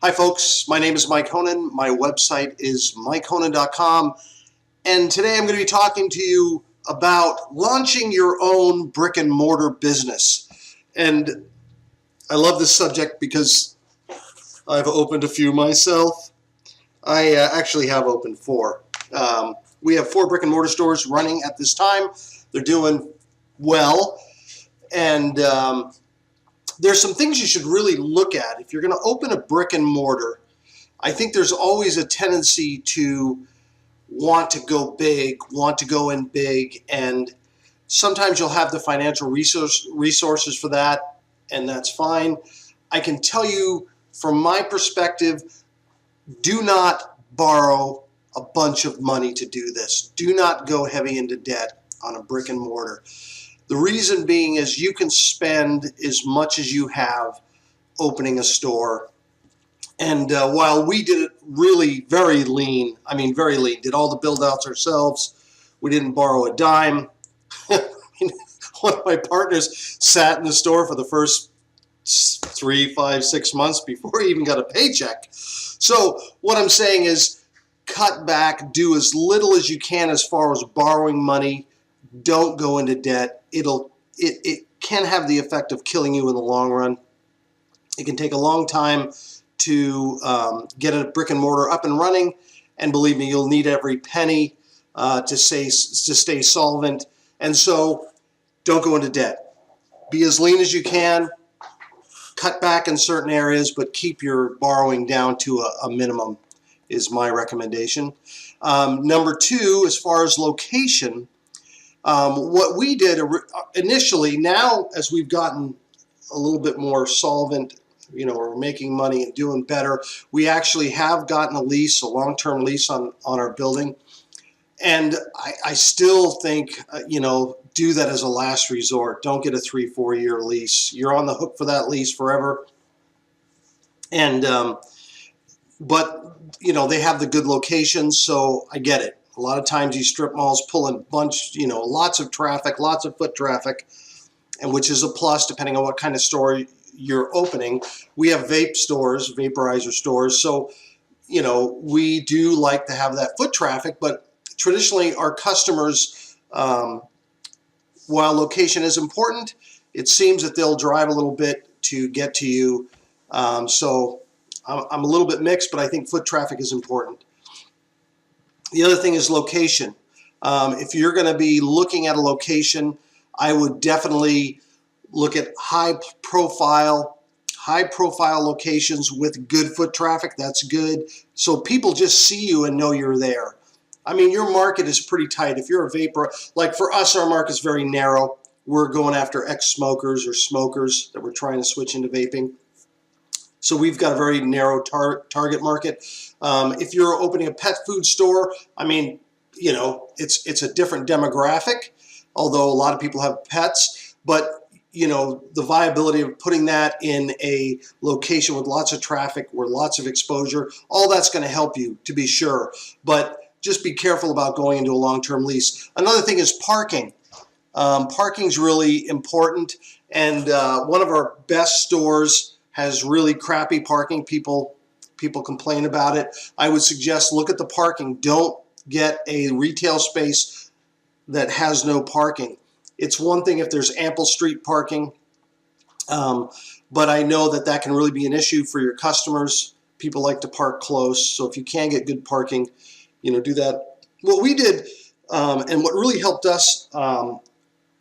Hi folks, my name is Mike Honan. My website is mikehonan.com, and today I'm going to be talking to you about launching your own brick and mortar business. And I love this subject because I've opened a few myself. I actually have opened four. We have 4 brick and mortar stores running at this time. They're doing well, and there's some things you should really look at. If you're going to open a brick and mortar, I think there's always a tendency to want to go big, want to go in big, and sometimes you'll have the financial resources for that, and that's fine. I can tell you from my perspective, do not borrow a bunch of money to do this. Do not go heavy into debt on a brick and mortar. The reason being is you can spend as much as you have opening a store. And while we did it really very lean, did all the build outs ourselves. We didn't borrow a dime. One of my partners sat in the store for the first 3, 5, 6 months before he even got a paycheck. So what I'm saying is cut back, do as little as you can as far as borrowing money. Don't go into debt. It can have the effect of killing you in the long run. It can take a long time to get a brick and mortar up and running, and believe me, you'll need every penny to stay solvent. And so don't go into debt. Be as lean as you can. Cut back in certain areas, but keep your borrowing down to a minimum is my recommendation. Number 2, as far as location, what we did initially, now as we've gotten a little bit more solvent, we're making money and doing better, we actually have gotten a lease, a long-term lease on our building. And I still think, do that as a last resort. Don't get a 3-4 year lease. You're on the hook for that lease forever. And, but, they have the good locations, so I get it. A lot of times these strip malls pull in a bunch, lots of traffic, lots of foot traffic, and which is a plus depending on what kind of store you're opening. We have vape stores, vaporizer stores, so, we do like to have that foot traffic, but traditionally our customers, while location is important, it seems that they'll drive a little bit to get to you. So I'm a little bit mixed, but I think foot traffic is important. The other thing is location. If you're going to be looking at a location, I would definitely look at high profile locations with good foot traffic. That's good. So people just see you and know you're there. Your market is pretty tight. If you're a vapor, like for us, our market's very narrow. We're going after ex-smokers or smokers that we're trying to switch into vaping. So we've got a very narrow target market. If you're opening a pet food store, it's a different demographic, although a lot of people have pets. But, the viability of putting that in a location with lots of traffic, where lots of exposure, all that's going to help you, to be sure. But just be careful about going into a long-term lease. Another thing is parking. Parking's really important, and one of our best stores has really crappy parking. People complain about it. I would suggest look at the parking. Don't get a retail space that has no parking. It's one thing if there's ample street parking, but I know that can really be an issue for your customers. People like to park close, so if you can get good parking, do that. What we did, and what really helped us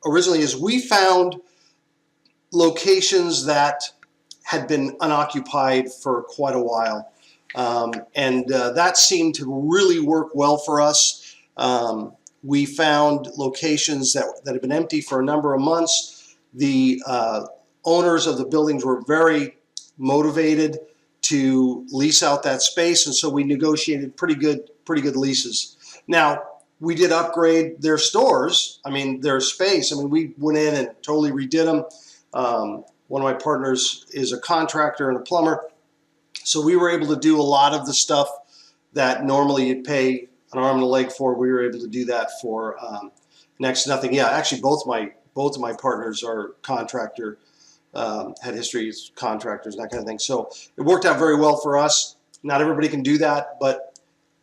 originally, is we found locations that had been unoccupied for quite a while. And that seemed to really work well for us. We found locations that had been empty for a number of months. The owners of the buildings were very motivated to lease out that space, and so we negotiated pretty good leases. Now, we did upgrade their stores, their space. We went in and totally redid them. One of my partners is a contractor and a plumber, so we were able to do a lot of the stuff that normally you'd pay an arm and a leg for. We were able to do that for next to nothing. Yeah, actually, both of my partners are contractor had history as contractors, that kind of thing. So it worked out very well for us. Not everybody can do that, but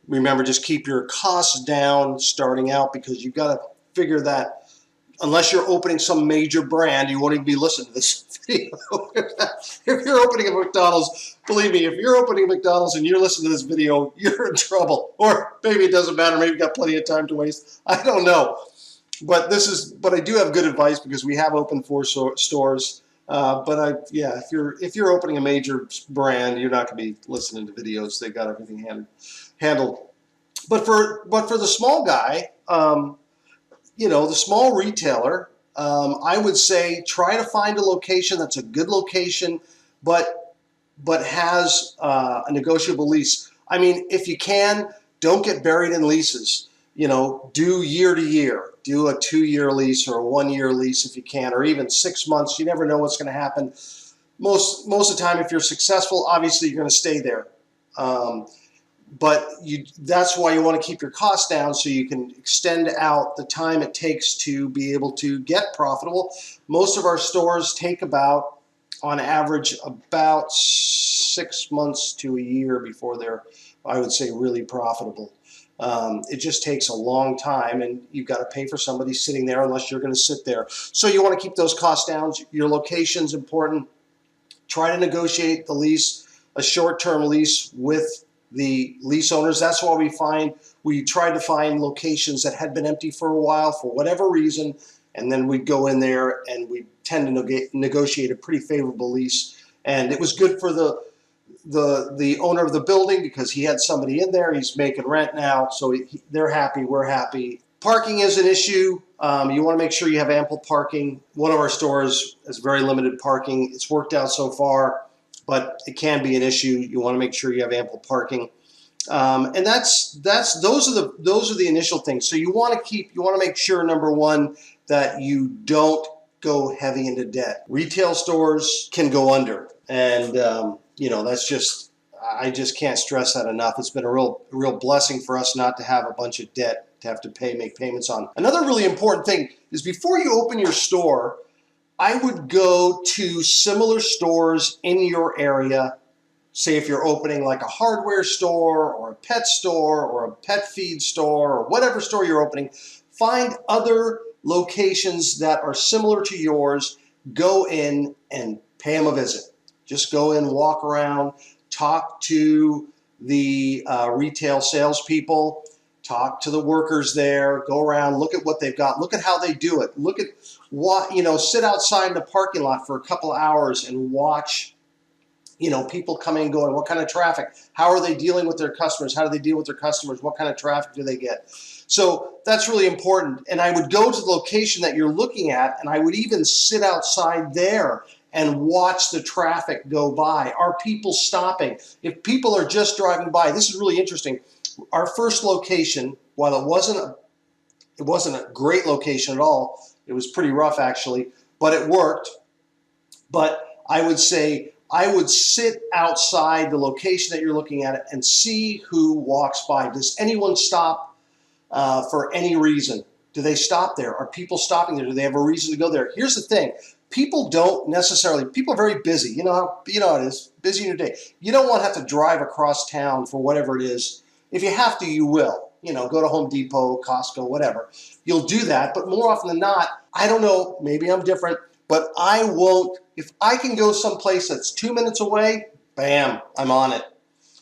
remember, just keep your costs down starting out, because you've got to figure that unless you're opening some major brand, you won't even be listening to this video. If you're opening a McDonald's, believe me, if you're opening a McDonald's and you're listening to this video, you're in trouble. Or maybe it doesn't matter. Maybe you've got plenty of time to waste. I don't know. But I do have good advice, because we have opened 4 stores. If you're opening a major brand, you're not going to be listening to videos. They've got everything handled. But for the small guy, the small retailer, I would say try to find a location that's a good location, but has a negotiable lease. I mean, if you can, don't get buried in leases. Do year to year. Do a 2-year lease or a 1-year lease if you can, or even 6 months. You never know what's going to happen. Most of the time, if you're successful, obviously you're going to stay there. But that's why you want to keep your costs down, so you can extend out the time it takes to be able to get profitable. Most of our stores take on average, about 6 months to a year before they're, I would say, really profitable. It just takes a long time, and you've got to pay for somebody sitting there unless you're going to sit there. So you want to keep those costs down. Your location's important. Try to negotiate the lease, a short-term lease with the lease owners. That's why we tried to find locations that had been empty for a while for whatever reason, and then we'd go in there and we tend to negotiate a pretty favorable lease. And it was good for the owner of the building, because he had somebody in there. He's making rent now, so they're happy, we're happy. Parking is an issue. You want to make sure you have ample parking. One of our stores has very limited parking. It's worked out so far, but it can be an issue. You want to make sure you have ample parking, and those are the initial things. So you want to make sure, number one, that you don't go heavy into debt. Retail stores can go under, and I just can't stress that enough. It's been a real blessing for us not to have a bunch of debt to have to make payments on. Another really important thing is, before you open your store, I would go to similar stores in your area. Say if you're opening like a hardware store or a pet store or a pet feed store or whatever store you're opening, find other locations that are similar to yours. Go in and pay them a visit. Just go in, walk around, talk to the retail salespeople, talk to the workers there, go around, look at what they've got, look at how they do it, look at what, sit outside in the parking lot for a couple of hours and watch, people coming and going, what kind of traffic, how are they dealing with their customers, how do they deal with their customers, what kind of traffic do they get? So that's really important. And I would go to the location that you're looking at, and I would even sit outside there and watch the traffic go by. Are people stopping? If people are just driving by, this is really interesting. Our first location, while it wasn't a great location at all, it was pretty rough actually, but it worked. But I would say I would sit outside the location that you're looking at and see who walks by. Does anyone stop for any reason? Do they stop there? Are people stopping there? Do they have a reason to go there? Here's the thing. People are very busy. You know how it is, busy in your day. You don't want to have to drive across town for whatever it is. If you have to, you will. Go to Home Depot, Costco, whatever. You'll do that, but more often than not, I don't know, maybe I'm different, but I won't. If I can go someplace that's 2 minutes away, bam, I'm on it.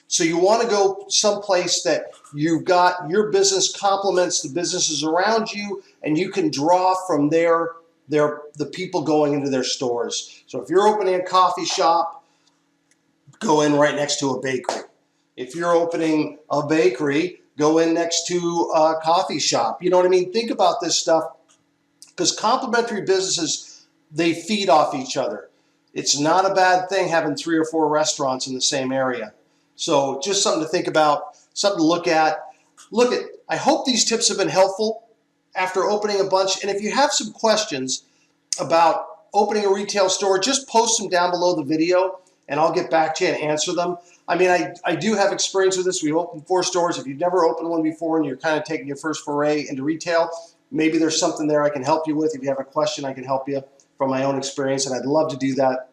So you want to go someplace that you've got, your business complements the businesses around you, and you can draw from the people going into their stores. So if you're opening a coffee shop, go in right next to a bakery. If you're opening a bakery, go in next to a coffee shop. You know what I mean? Think about this stuff, because complementary businesses, they feed off each other. It's not a bad thing having 3 or 4 restaurants in the same area. So just something to think about, something to look at. I hope these tips have been helpful after opening a bunch. And if you have some questions about opening a retail store, just post them down below the video, and I'll get back to you and answer them. I mean, I do have experience with this. We've opened 4 stores. If you've never opened one before and you're kind of taking your first foray into retail, maybe there's something there I can help you with. If you have a question, I can help you from my own experience, and I'd love to do that.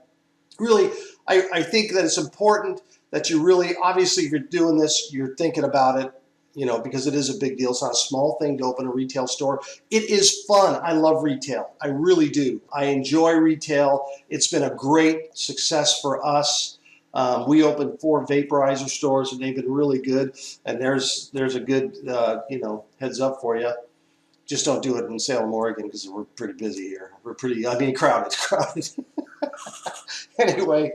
Really, I think that it's important that you really, obviously, if you're doing this, you're thinking about it, because it is a big deal. It's not a small thing to open a retail store. It is fun. I love retail. I really do. I enjoy retail. It's been a great success for us. We opened 4 vaporizer stores, and they've been really good. And there's a good, heads up for you. Just don't do it in Salem, Oregon, because we're pretty busy here. We're crowded. Anyway,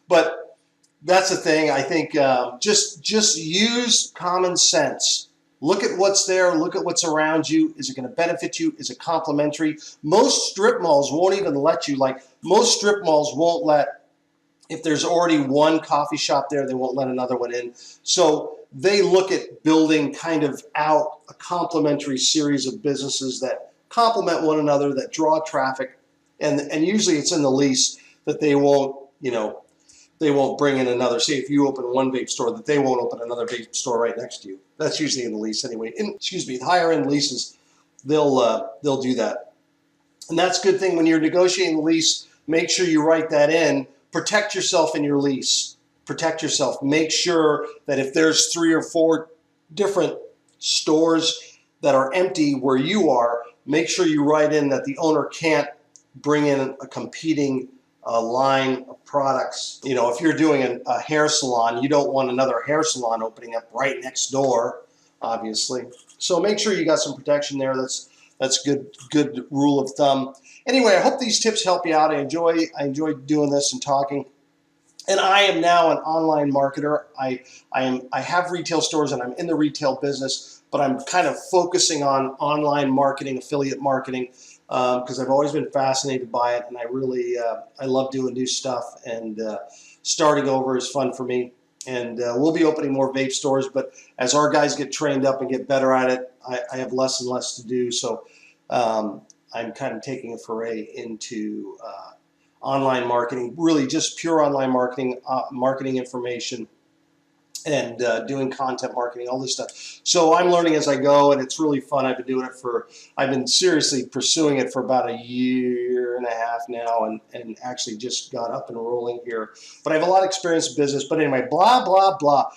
but that's the thing. I think just use common sense. Look at what's there. Look at what's around you. Is it going to benefit you? Is it complimentary? Most strip malls won't even let you. Most strip malls won't let, if there's already one coffee shop there, they won't let another one in. So they look at building kind of out a complementary series of businesses that complement one another, that draw traffic, and usually it's in the lease that they won't, they won't bring in another. Say if you open one vape store, that they won't open another vape store right next to you. That's usually in the lease anyway. Higher end leases, they'll do that, and that's a good thing when you're negotiating the lease. Make sure you write that in. Protect yourself in your lease. Protect yourself. Make sure that if there's 3 or 4 different stores that are empty where you are, make sure you write in that the owner can't bring in a competing line of products. If you're doing a hair salon, you don't want another hair salon opening up right next door, obviously. So make sure you got some protection there. That's good rule of thumb. Anyway, I hope these tips help you out. I enjoy doing this and talking. And I am now an online marketer. I have retail stores and I'm in the retail business, but I'm kind of focusing on online marketing, affiliate marketing, because I've always been fascinated by it, and I love doing new stuff, and starting over is fun for me. And we'll be opening more vape stores, but as our guys get trained up and get better at it, I have less and less to do. So I'm kind of taking a foray into online marketing, really just pure online marketing, marketing information, and doing content marketing, all this stuff. So I'm learning as I go, and it's really fun. I've been seriously pursuing it for about a year and a half now, and actually just got up and rolling here. But I have a lot of experience in business. But anyway, blah, blah, blah.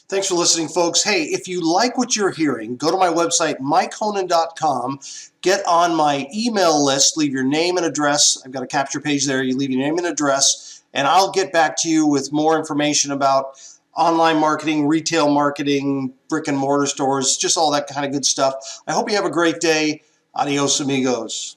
Thanks for listening, folks. Hey, if you like what you're hearing, go to my website, myconan.com. Get on my email list. Leave your name and address. I've got a capture page there. You leave your name and address, and I'll get back to you with more information about online marketing, retail marketing, brick and mortar stores, just all that kind of good stuff. I hope you have a great day. Adios, amigos.